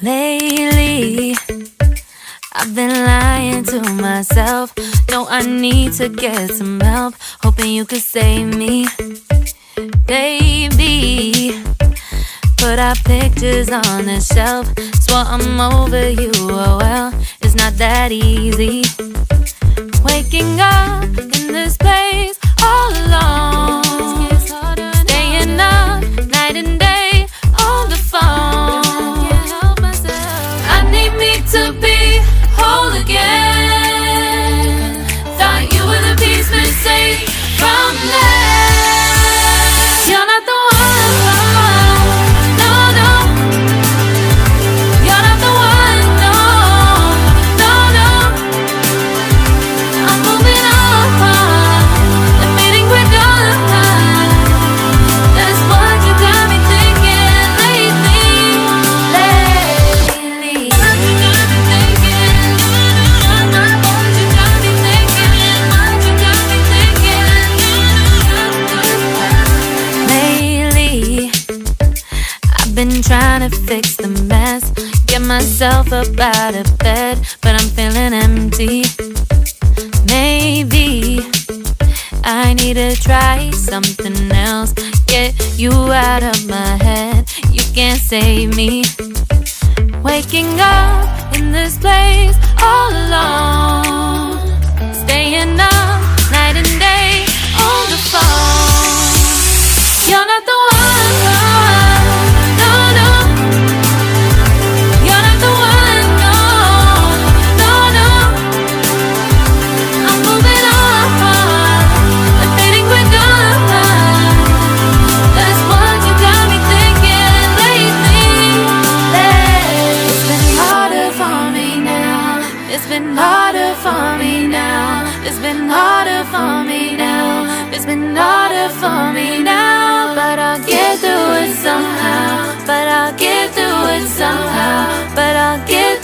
Lately, I've been lying to myself. No, I need to get some help. Hoping you could save me, baby. Put our pictures on the shelf. Swore I'm over you, oh well, it's not that easy. Waking up in this place all alone, staying up night and day on the phone. I need me to be whole again. Thought you were the piece missing from that. You're not the one, no, no. You're not the one, no, no, no. I'm moving on, the meeting we're done. That's what you got me thinking lately. What you got me thinking? What you got me thinking? What you got me thinking? Lately, I've been trying to fix the mess, get myself up out of bed, but I'm feeling empty. Maybe I need to try something else, get you out of my head. You can't save me. Waking up in this place all alone, staying up night and day on the phone. You're not the one, no, no. You're not the one, no, no, no. I'm moving on, the fading we're done. That's what you got me thinking lately. It's been harder for me now. It's been harder for me now. It's been harder for me now. It's been harder for me now. But I'll get through it somehow. But I'll get through it somehow. But I'll get